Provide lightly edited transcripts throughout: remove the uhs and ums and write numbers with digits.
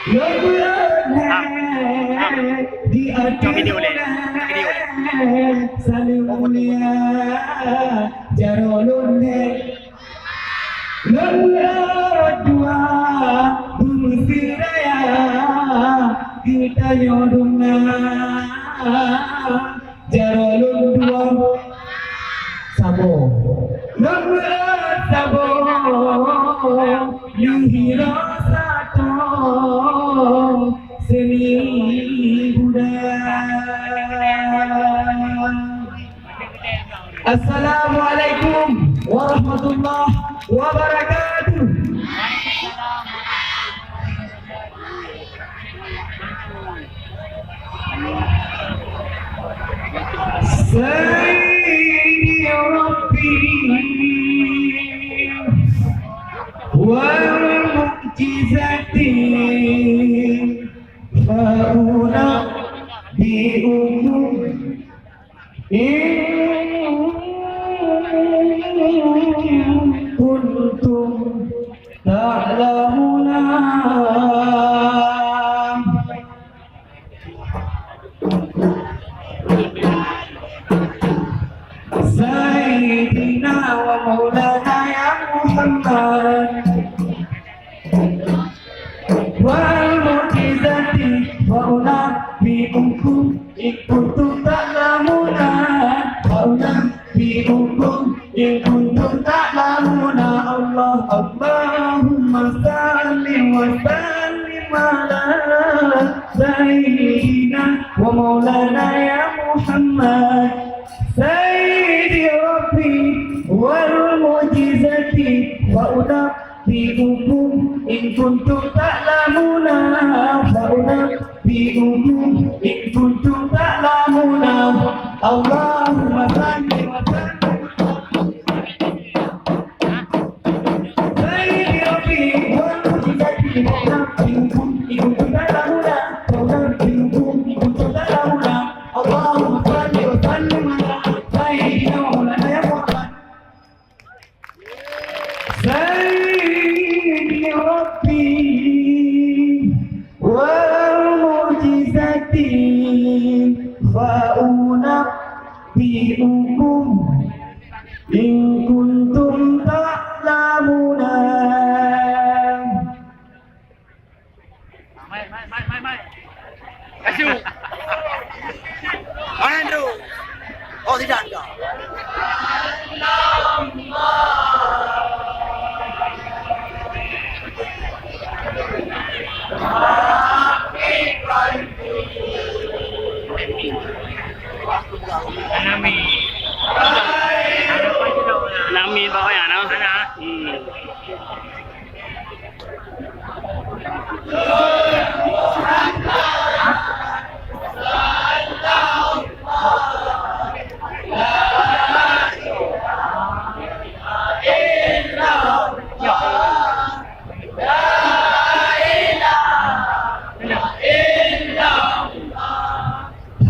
Di video saling mulia jarolun Lelak dua Bumusiraya Kita nyodungna Jarolun dua Sabo Lelak sabo Yuhira satu Seni budaya Assalamualaikum warahmatullahi wabarakatuh. Sayyidi Rabbi wal mu'jizati fa'una bi'umum kuntum ta'lamuna Sayyidina wa maulana ya Muhammad wal mu'jizati wa unabbi'ukum in kuntum ta'lamuna wa unabbi'ukum in kuntum ta'lamuna Allah Allahumma salli wa sallim ala Sayyidina wa maulana ya Muhammad Sayyidi Rabbi wal mu'jizati wa unabbi'ukum in kuntum ta'lamuna wa unabbi'ukum in kuntum ta'lamuna Allahumma salli wa sallim Sayyidi Rabbi wal mu'jizati fa'unabbi'ukum in kuntum ta'lamuna Mai. Kasih. Andrew. Oh tidak enggak. Nami bawa ya, no?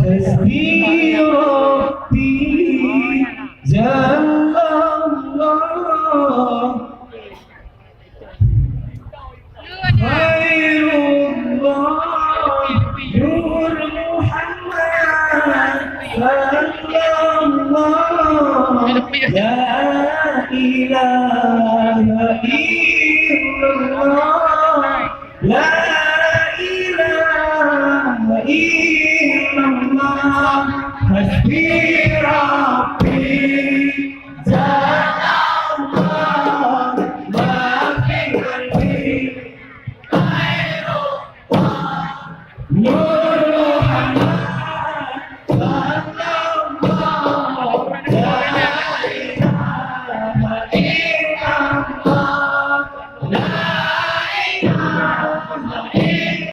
Hasbi Rabbi Jallallah Khairullah Nur Muhammad Sallallahu La ilaha illallah La ilaha illallah Hasbi Rabbi Jallallah Ma fi qalbi Khairullah Nur